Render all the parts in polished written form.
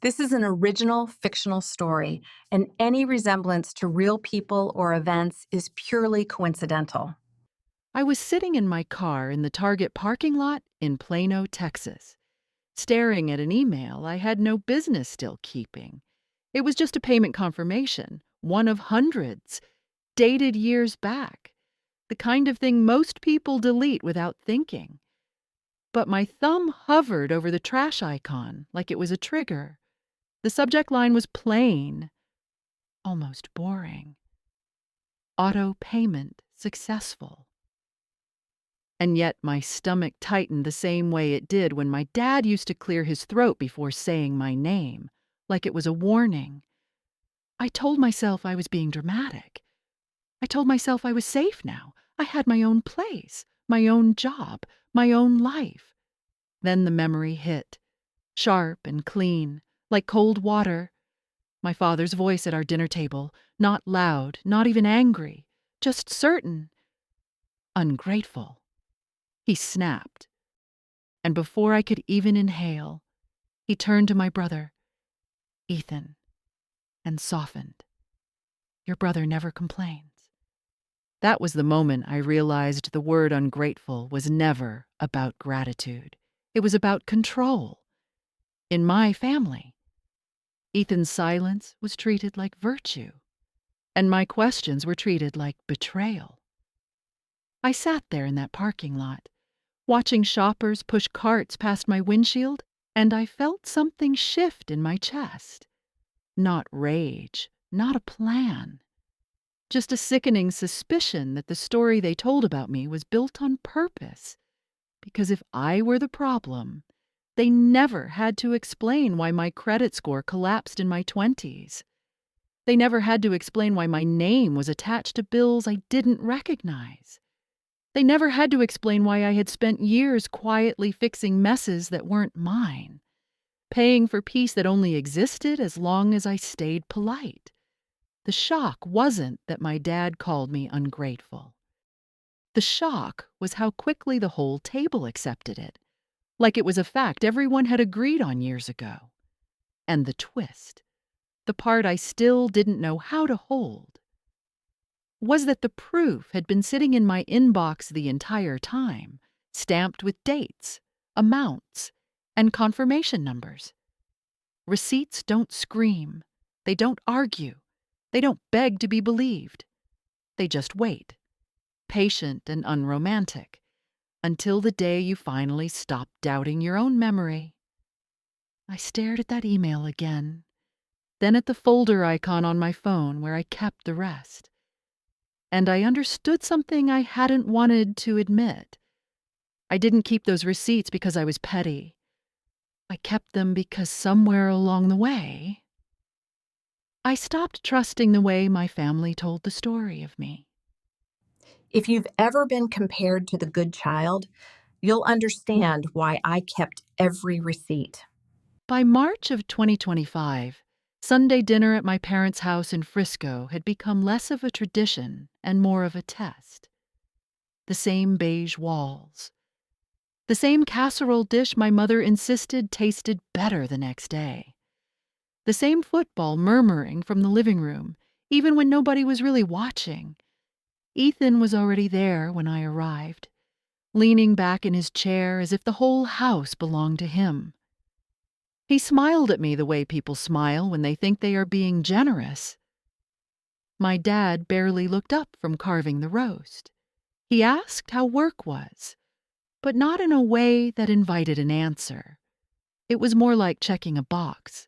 This is an original fictional story, and any resemblance to real people or events is purely coincidental. I was sitting in my car in the Target parking lot in Plano, Texas, staring at an email I had no business still keeping. It was just a payment confirmation, one of hundreds, dated years back, the kind of thing most people delete without thinking. But my thumb hovered over the trash icon like it was a trigger. The subject line was plain, almost boring. Auto payment successful. And yet my stomach tightened the same way it did when my dad used to clear his throat before saying my name, like it was a warning. I told myself I was being dramatic. I told myself I was safe now. I had my own place, my own job, my own life. Then the memory hit, sharp and clean, like cold water. My father's voice at our dinner table, not loud, not even angry, just certain. Ungrateful. He snapped. And before I could even inhale, he turned to my brother, Ethan, and softened. Your brother never complains. That was the moment I realized the word ungrateful was never about gratitude. It was about control. In my family, Ethan's silence was treated like virtue, and my questions were treated like betrayal. I sat there in that parking lot, watching shoppers push carts past my windshield, and I felt something shift in my chest. Not rage, not a plan. Just a sickening suspicion that the story they told about me was built on purpose. Because if I were the problem, they never had to explain why my credit score collapsed in my 20s. They never had to explain why my name was attached to bills I didn't recognize. They never had to explain why I had spent years quietly fixing messes that weren't mine, paying for peace that only existed as long as I stayed polite. The shock wasn't that my dad called me ungrateful. The shock was how quickly the whole table accepted it, like it was a fact everyone had agreed on years ago. And the twist, the part I still didn't know how to hold, was that the proof had been sitting in my inbox the entire time, stamped with dates, amounts, and confirmation numbers. Receipts don't scream. They don't argue. They don't beg to be believed. They just wait, patient and unromantic, until the day you finally stop doubting your own memory. I stared at that email again, then at the folder icon on my phone where I kept the rest. And I understood something I hadn't wanted to admit. I didn't keep those receipts because I was petty. I kept them because somewhere along the way, I stopped trusting the way my family told the story of me. If you've ever been compared to the good child, you'll understand why I kept every receipt. By March of 2025, Sunday dinner at my parents' house in Frisco had become less of a tradition and more of a test. The same beige walls. The same casserole dish my mother insisted tasted better the next day. The same football murmuring from the living room, even when nobody was really watching. Ethan was already there when I arrived, leaning back in his chair as if the whole house belonged to him. He smiled at me the way people smile when they think they are being generous. My dad barely looked up from carving the roast. He asked how work was, but not in a way that invited an answer. It was more like checking a box.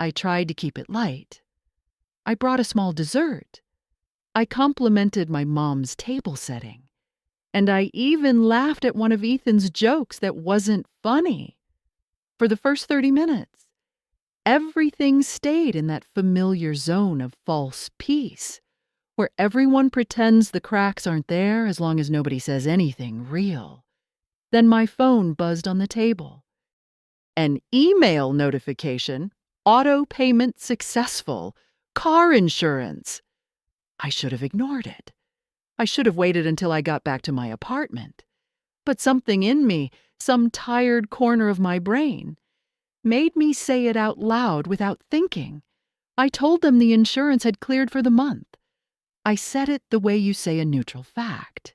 I tried to keep it light. I brought a small dessert. I complimented my mom's table setting. And I even laughed at one of Ethan's jokes that wasn't funny. For the first 30 minutes, everything stayed in that familiar zone of false peace, where everyone pretends the cracks aren't there as long as nobody says anything real. Then my phone buzzed on the table. An email notification. Auto payment successful. Car insurance. I should have ignored it. I should have waited until I got back to my apartment. But something in me, some tired corner of my brain, made me say it out loud without thinking. I told them the insurance had cleared for the month. I said it the way you say a neutral fact.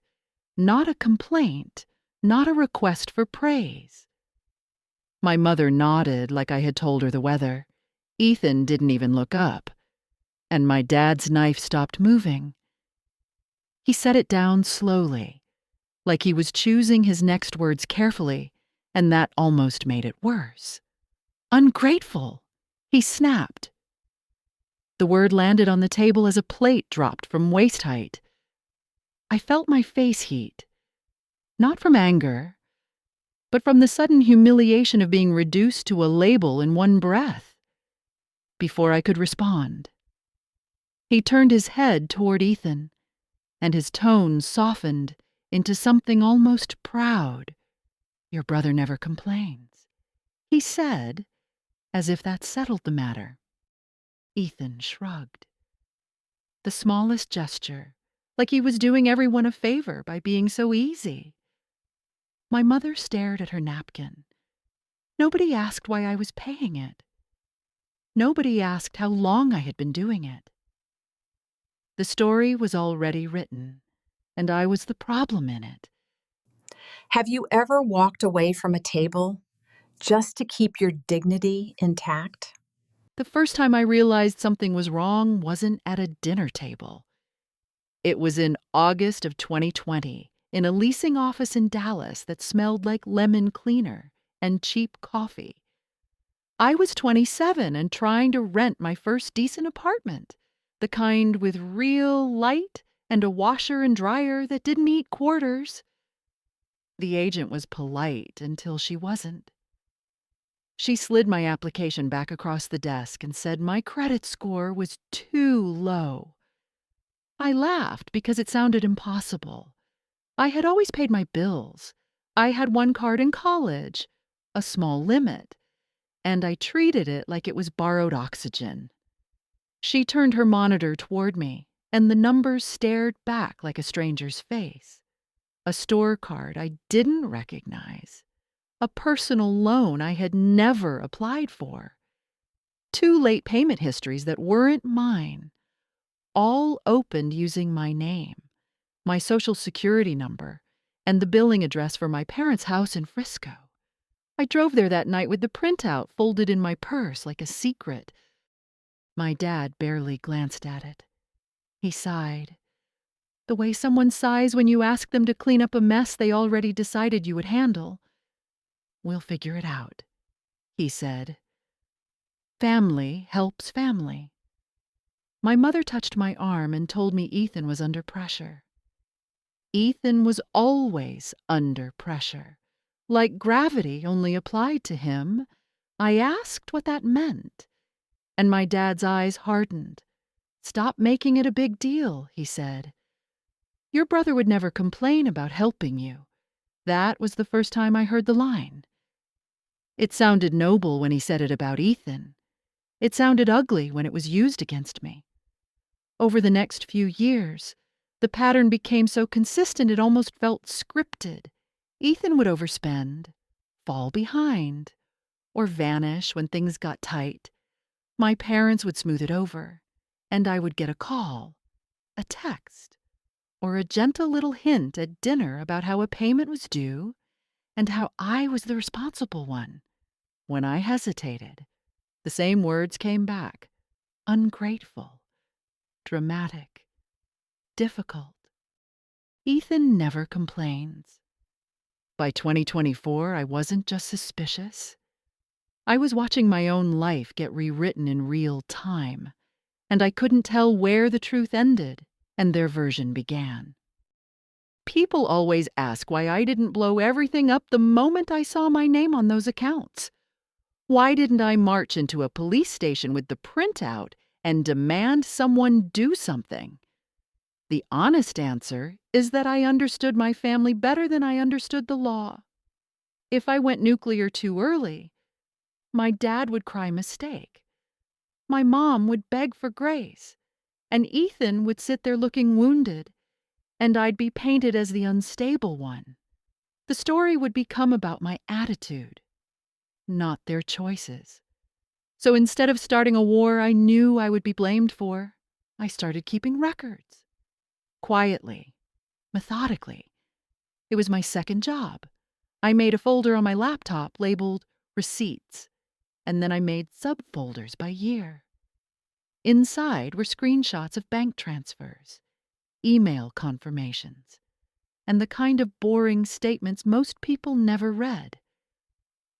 Not a complaint, not a request for praise. My mother nodded like I had told her the weather. Ethan didn't even look up. And my dad's knife stopped moving. He set it down slowly, like he was choosing his next words carefully, and that almost made it worse. Ungrateful, he snapped. The word landed on the table as a plate dropped from waist height. I felt my face heat, not from anger, but from the sudden humiliation of being reduced to a label in one breath. Before I could respond, he turned his head toward Ethan, and his tone softened into something almost proud. "Your brother never complains," he said, as if that settled the matter. Ethan shrugged. The smallest gesture, like he was doing everyone a favor by being so easy. My mother stared at her napkin. Nobody asked why I was paying it. Nobody asked how long I had been doing it. The story was already written, and I was the problem in it. Have you ever walked away from a table just to keep your dignity intact? The first time I realized something was wrong wasn't at a dinner table. It was in August of 2020, in a leasing office in Dallas that smelled like lemon cleaner and cheap coffee. I was 27 and trying to rent my first decent apartment, the kind with real light and a washer and dryer that didn't eat quarters. The agent was polite until she wasn't. She slid my application back across the desk and said my credit score was too low. I laughed because it sounded impossible. I had always paid my bills. I had one card in college, a small limit, and I treated it like it was borrowed oxygen. She turned her monitor toward me, and the numbers stared back like a stranger's face. A store card I didn't recognize. A personal loan I had never applied for. 2 late payment histories that weren't mine. All opened using my name, my social security number, and the billing address for my parents' house in Frisco. I drove there that night with the printout folded in my purse like a secret. My dad barely glanced at it. He sighed. The way someone sighs when you ask them to clean up a mess they already decided you would handle. "We'll figure it out," he said. Family helps family. My mother touched my arm and told me Ethan was under pressure. Ethan was always under pressure, like gravity only applied to him. I asked what that meant, and my dad's eyes hardened. "Stop making it a big deal," he said. "Your brother would never complain about helping you." That was the first time I heard the line. It sounded noble when he said it about Ethan. It sounded ugly when it was used against me. Over the next few years, the pattern became so consistent it almost felt scripted. Ethan would overspend, fall behind, or vanish when things got tight. My parents would smooth it over, and I would get a call, a text, or a gentle little hint at dinner about how a payment was due and how I was the responsible one. When I hesitated, the same words came back: ungrateful, dramatic, difficult. Ethan never complains. By 2024, I wasn't just suspicious. I was watching my own life get rewritten in real time, and I couldn't tell where the truth ended and their version began. People always ask why I didn't blow everything up the moment I saw my name on those accounts. Why didn't I march into a police station with the printout and demand someone do something? The honest answer is that I understood my family better than I understood the law. If I went nuclear too early, my dad would cry mistake. My mom would beg for grace. And Ethan would sit there looking wounded, and I'd be painted as the unstable one. The story would become about my attitude. not their choices. So instead of starting a war I knew I would be blamed for, I started keeping records. Quietly, methodically. It was my second job. I made a folder on my laptop labeled Receipts, and then I made subfolders by year. Inside were screenshots of bank transfers, email confirmations, and the kind of boring statements most people never read.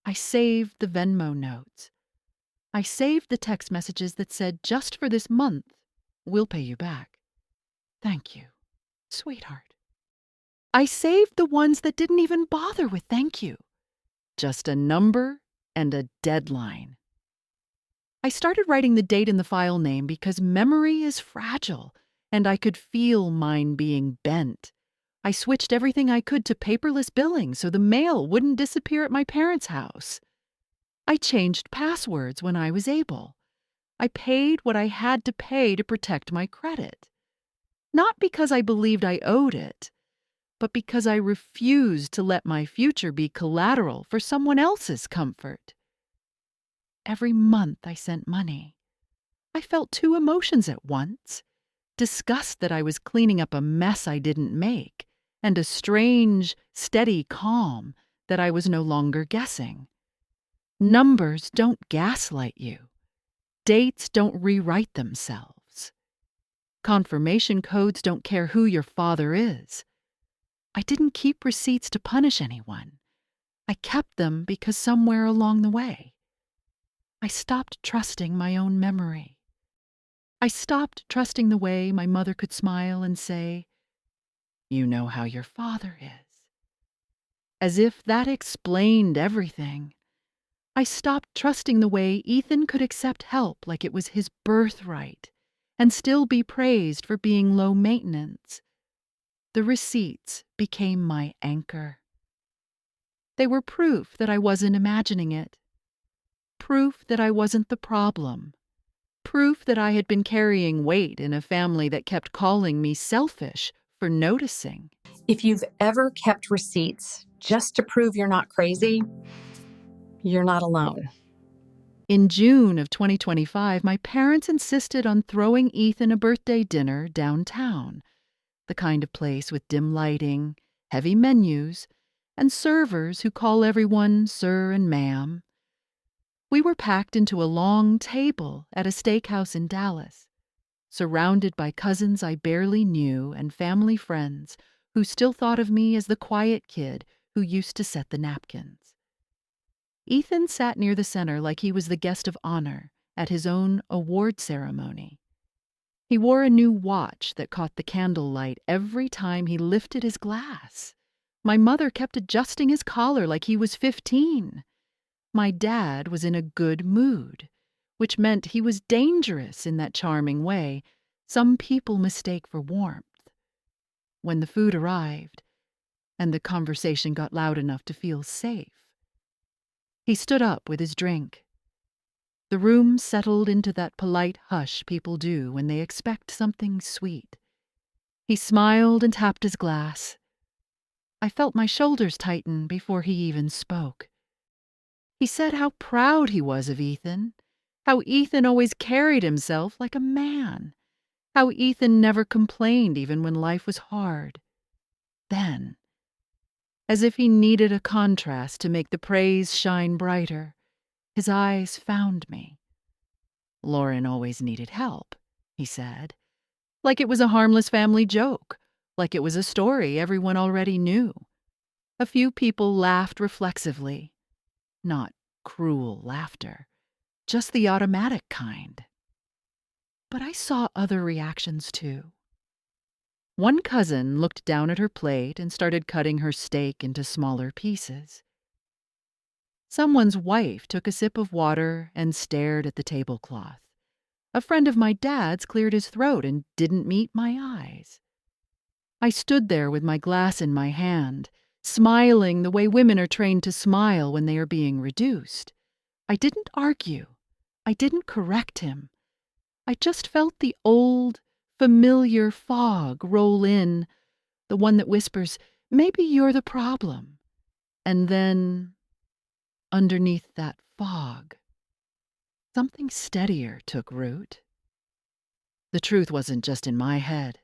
I saved the Venmo notes. I saved the text messages that said, "Just for this month, we'll pay you back. Thank you, sweetheart." I saved the ones that didn't even bother with thank you. Just a number and a deadline. I started writing the date in the file name because memory is fragile, and I could feel mine being bent. I switched everything I could to paperless billing so the mail wouldn't disappear at my parents' house. I changed passwords when I was able. I paid what I had to pay to protect my credit. Not because I believed I owed it, but because I refused to let my future be collateral for someone else's comfort. Every month I sent money. I felt two emotions at once: disgust that I was cleaning up a mess I didn't make, and a strange, steady calm that I was no longer guessing. Numbers don't gaslight you. Dates don't rewrite themselves. Confirmation codes don't care who your father is. I didn't keep receipts to punish anyone. I kept them because somewhere along the way, I stopped trusting my own memory. I stopped trusting the way my mother could smile and say, "You know how your father is." As if that explained everything. I stopped trusting the way Ethan could accept help like it was his birthright and still be praised for being low maintenance. The receipts became my anchor. They were proof that I wasn't imagining it. Proof that I wasn't the problem. Proof that I had been carrying weight in a family that kept calling me selfish for noticing. If you've ever kept receipts just to prove you're not crazy, you're not alone. In June of 2025, my parents insisted on throwing Ethan a birthday dinner downtown, the kind of place with dim lighting, heavy menus, and servers who call everyone sir and ma'am. We were packed into a long table at a steakhouse in Dallas, surrounded by cousins I barely knew and family friends who still thought of me as the quiet kid who used to set the napkins. Ethan sat near the center like he was the guest of honor at his own award ceremony. He wore a new watch that caught the candlelight every time he lifted his glass. My mother kept adjusting his collar like he was 15. My dad was in a good mood, which meant he was dangerous in that charming way some people mistake for warmth. When the food arrived, and the conversation got loud enough to feel safe, he stood up with his drink. The room settled into that polite hush people do when they expect something sweet. He smiled and tapped his glass. I felt my shoulders tighten before he even spoke. He said how proud he was of Ethan, how Ethan always carried himself like a man, how Ethan never complained even when life was hard. Then, as if he needed a contrast to make the praise shine brighter, his eyes found me. "Lauren always needed help," he said, like it was a harmless family joke, like it was a story everyone already knew. A few people laughed reflexively, not cruel laughter, just the automatic kind. But I saw other reactions too. One cousin looked down at her plate and started cutting her steak into smaller pieces. Someone's wife took a sip of water and stared at the tablecloth. A friend of my dad's cleared his throat and didn't meet my eyes. I stood there with my glass in my hand, smiling the way women are trained to smile when they are being reduced. I didn't argue. I didn't correct him. I just felt the old, familiar fog roll in, the one that whispers, "Maybe you're the problem." And then underneath that fog, something steadier took root. The truth wasn't just in my head.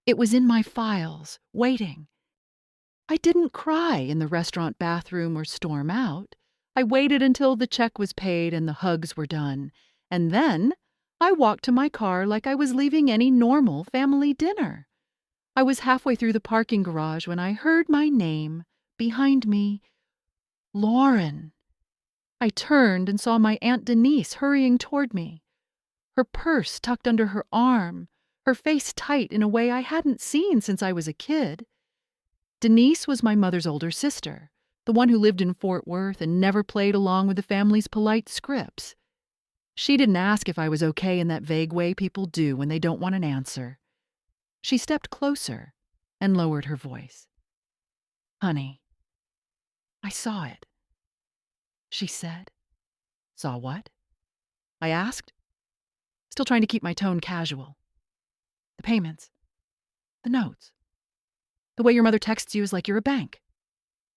It was in my files, waiting. I didn't cry in the restaurant bathroom or storm out. I waited until the check was paid and the hugs were done. And then I walked to my car like I was leaving any normal family dinner. I was halfway through the parking garage when I heard my name behind me, Lauren. I turned and saw my Aunt Denise hurrying toward me, her purse tucked under her arm, her face tight in a way I hadn't seen since I was a kid. Denise was my mother's older sister, the one who lived in Fort Worth and never played along with the family's polite scripts. She didn't ask if I was okay in that vague way people do when they don't want an answer. She stepped closer and lowered her voice. "Honey, I saw it," she said. "Saw what?" I asked, still trying to keep my tone casual. "The payments. The notes. The way your mother texts you is like you're a bank."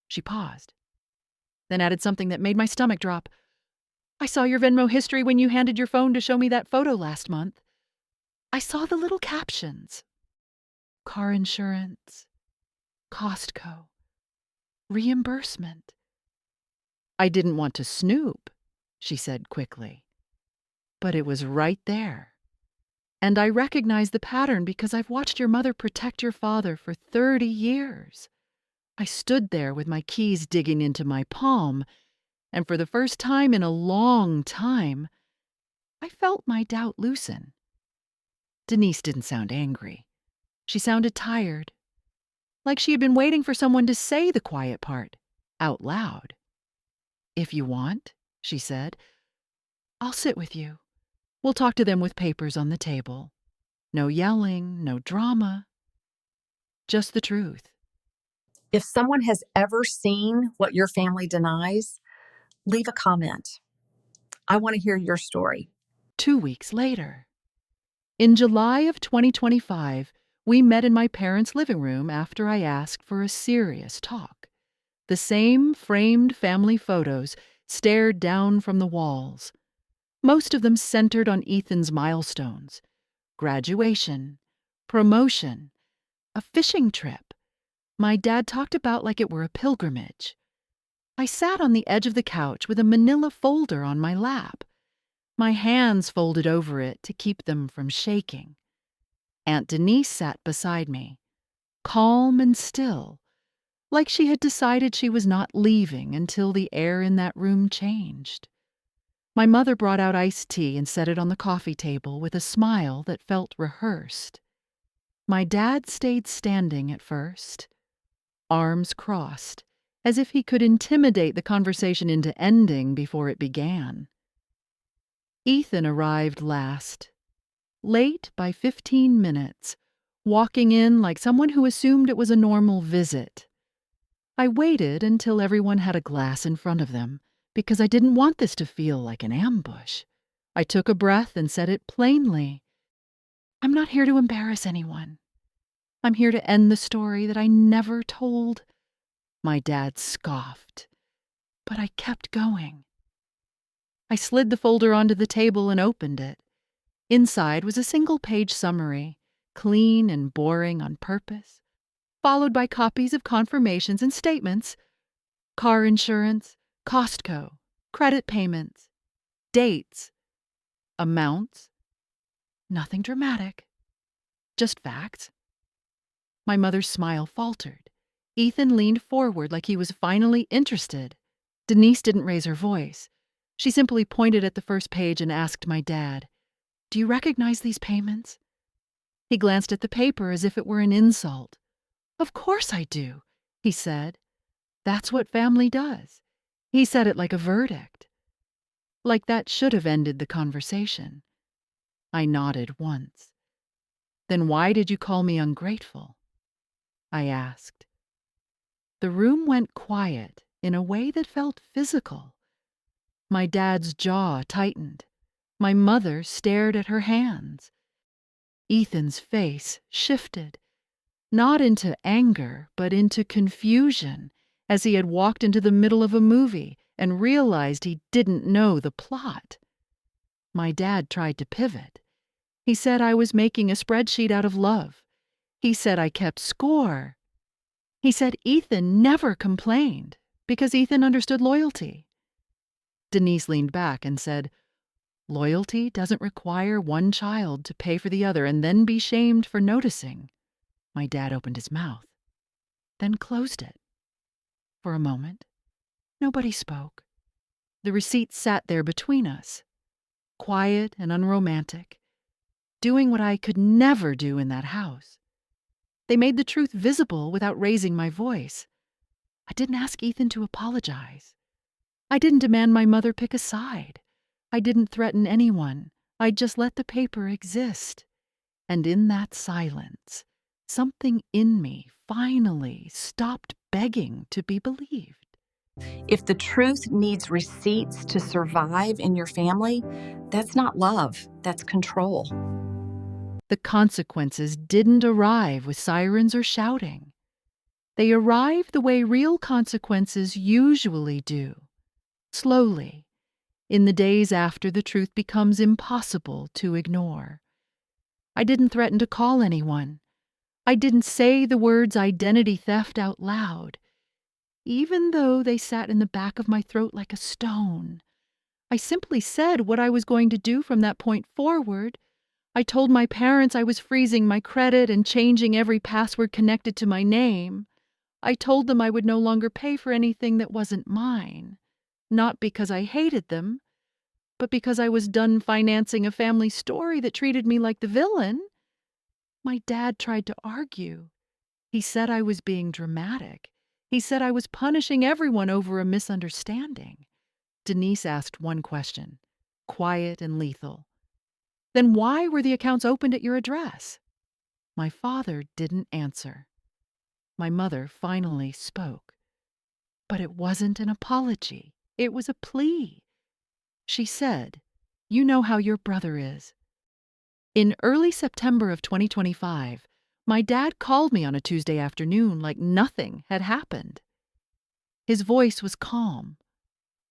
She paused, then added something that made my stomach drop. "I saw your Venmo history when you handed your phone to show me that photo last month. I saw the little captions. Car insurance, Costco, reimbursement." "I didn't want to snoop," she said quickly. "But it was right there. And I recognize the pattern because I've watched your mother protect your father for 30 years. I stood there with my keys digging into my palm, and for the first time in a long time, I felt my doubt loosen." Denise didn't sound angry. She sounded tired, like she had been waiting for someone to say the quiet part out loud. "If you want," she said, "I'll sit with you. We'll talk to them with papers on the table. No yelling, no drama. Just the truth." If someone has ever seen what your family denies, leave a comment. I want to hear your story. 2 weeks later. In July of 2025, we met in my parents' living room after I asked for a serious talk. The same framed family photos stared down from the walls, most of them centered on Ethan's milestones: graduation, promotion, a fishing trip my dad talked about like it were a pilgrimage. I sat on the edge of the couch with a manila folder on my lap, my hands folded over it to keep them from shaking. Aunt Denise sat beside me, calm and still, like she had decided she was not leaving until the air in that room changed. My mother brought out iced tea and set it on the coffee table with a smile that felt rehearsed. My dad stayed standing at first, arms crossed, as if he could intimidate the conversation into ending before it began. Ethan arrived last, late by 15 minutes, walking in like someone who assumed it was a normal visit. I waited until everyone had a glass in front of them, because I didn't want this to feel like an ambush. I took a breath and said it plainly. "I'm not here to embarrass anyone. I'm here to end the story that I never told." My dad scoffed, but I kept going. I slid the folder onto the table and opened it. Inside was a single-page summary, clean and boring on purpose, followed by copies of confirmations and statements: car insurance, Costco, credit payments, dates, amounts. Nothing dramatic, just facts. My mother's smile faltered. Ethan leaned forward like he was finally interested. Denise didn't raise her voice. She simply pointed at the first page and asked my dad, "Do you recognize these payments?" He glanced at the paper as if it were an insult. "Of course I do," he said. "That's what family does." He said it like a verdict. Like that should have ended the conversation. I nodded once. "Then why did you call me ungrateful?" I asked. The room went quiet in a way that felt physical. My dad's jaw tightened. My mother stared at her hands. Ethan's face shifted, not into anger, but into confusion, as he had walked into the middle of a movie, and realized he didn't know the plot. My dad tried to pivot. He said I was making a spreadsheet out of love. He said I kept score. He said Ethan never complained because Ethan understood loyalty. Denise leaned back and said, "Loyalty doesn't require one child to pay for the other and then be shamed for noticing." My dad opened his mouth, then closed it. For a moment, nobody spoke. The receipt sat there between us, quiet and unromantic, doing what I could never do in that house. They made the truth visible without raising my voice. I didn't ask Ethan to apologize. I didn't demand my mother pick a side. I didn't threaten anyone. I just let the paper exist. And in that silence, something in me finally stopped begging to be believed. If the truth needs receipts to survive in your family, that's not love, that's control. The consequences didn't arrive with sirens or shouting. They arrived the way real consequences usually do, slowly, in the days after the truth becomes impossible to ignore. I didn't threaten to call anyone. I didn't say the words identity theft out loud, even though they sat in the back of my throat like a stone. I simply said what I was going to do from that point forward. I told my parents I was freezing my credit and changing every password connected to my name. I told them I would no longer pay for anything that wasn't mine, not because I hated them, but because I was done financing a family story that treated me like the villain. My dad tried to argue. He said I was being dramatic. He said I was punishing everyone over a misunderstanding. Denise asked one question, quiet and lethal. "Then why were the accounts opened at your address?" My father didn't answer. My mother finally spoke. But it wasn't an apology. It was a plea. She said, "You know how your brother is." In early September of 2025, my dad called me on a Tuesday afternoon like nothing had happened. His voice was calm,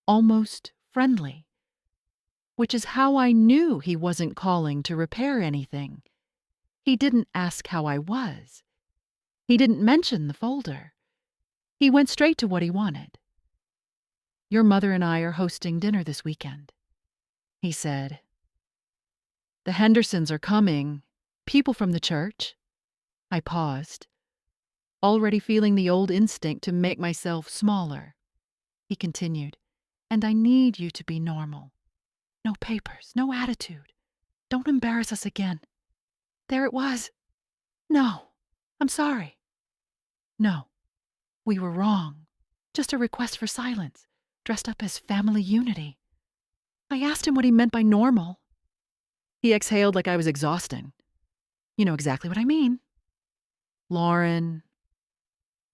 almost friendly, which is how I knew he wasn't calling to repair anything. He didn't ask how I was. He didn't mention the folder. He went straight to what he wanted. "Your mother and I are hosting dinner this weekend," he said. "The Hendersons are coming, people from the church." I paused, already feeling the old instinct to make myself smaller. He continued, "And I need you to be normal. No papers, no attitude. Don't embarrass us again." There it was. "No, I'm sorry." "No, we were wrong. Just a request for silence, dressed up as family unity." I asked him what he meant by normal. He exhaled like I was exhausting. "You know exactly what I mean. Lauren,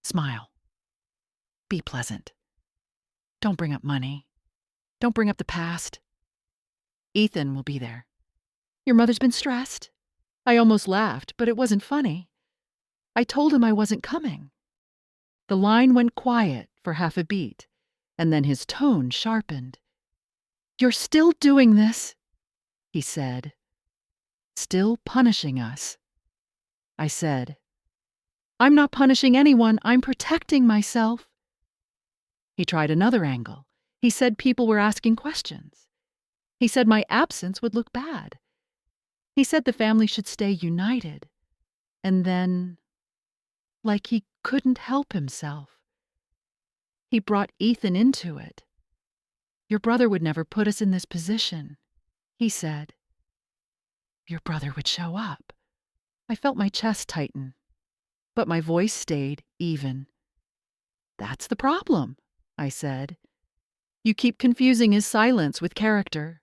smile. Be pleasant. Don't bring up money. Don't bring up the past. Ethan will be there. Your mother's been stressed." I almost laughed, but it wasn't funny. I told him I wasn't coming. The line went quiet for half a beat, and then his tone sharpened. "You're still doing this," he said. "Still punishing us." I said, "I'm not punishing anyone, I'm protecting myself." He tried another angle. He said people were asking questions. He said my absence would look bad. He said the family should stay united. And then, like he couldn't help himself, he brought Ethan into it. "Your brother would never put us in this position," he said. "Your brother would show up." I felt my chest tighten, but my voice stayed even. "That's the problem," I said. "You keep confusing his silence with character."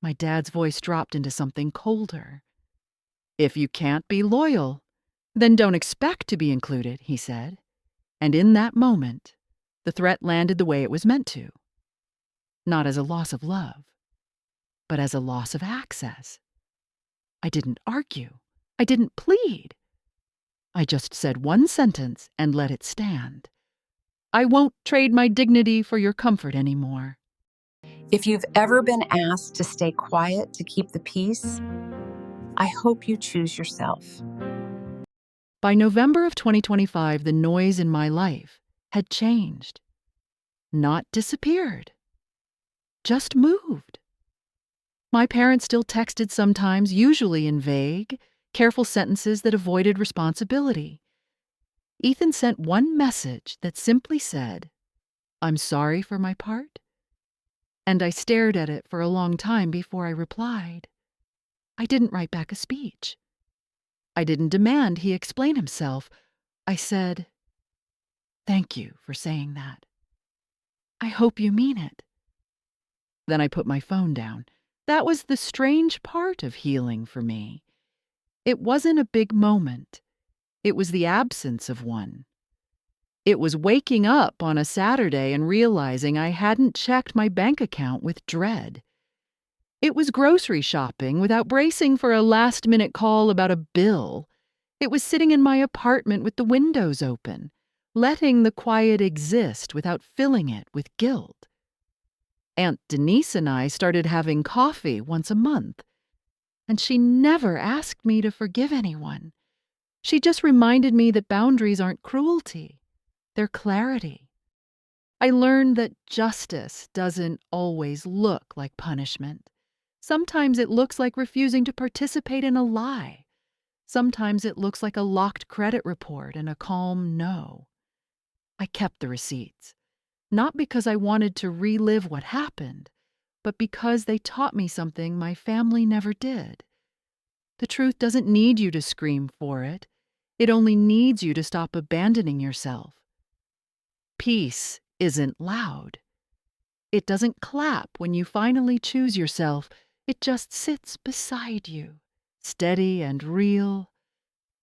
My dad's voice dropped into something colder. "If you can't be loyal, then don't expect to be included," he said. And in that moment, the threat landed the way it was meant to. Not as a loss of love, but as a loss of access. I didn't argue. I didn't plead. I just said one sentence and let it stand. I won't trade my dignity for your comfort anymore. If you've ever been asked to stay quiet to keep the peace, I hope you choose yourself. By November of 2025, the noise in my life had changed. Not disappeared. Just moved. My parents still texted sometimes, usually in vague, careful sentences that avoided responsibility. Ethan sent one message that simply said, "I'm sorry for my part," and I stared at it for a long time before I replied. I didn't write back a speech. I didn't demand he explain himself. I said, "Thank you for saying that. I hope you mean it." Then I put my phone down. That was the strange part of healing for me. It wasn't a big moment. It was the absence of one. It was waking up on a Saturday and realizing I hadn't checked my bank account with dread. It was grocery shopping without bracing for a last-minute call about a bill. It was sitting in my apartment with the windows open, letting the quiet exist without filling it with guilt. Aunt Denise and I started having coffee once a month, and she never asked me to forgive anyone. She just reminded me that boundaries aren't cruelty, they're clarity. I learned that justice doesn't always look like punishment. Sometimes it looks like refusing to participate in a lie. Sometimes it looks like a locked credit report and a calm no. I kept the receipts, not because I wanted to relive what happened, but because they taught me something my family never did. The truth doesn't need you to scream for it. It only needs you to stop abandoning yourself. Peace isn't loud. It doesn't clap when you finally choose yourself. It just sits beside you, steady and real.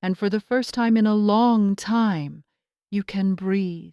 And for the first time in a long time, you can breathe.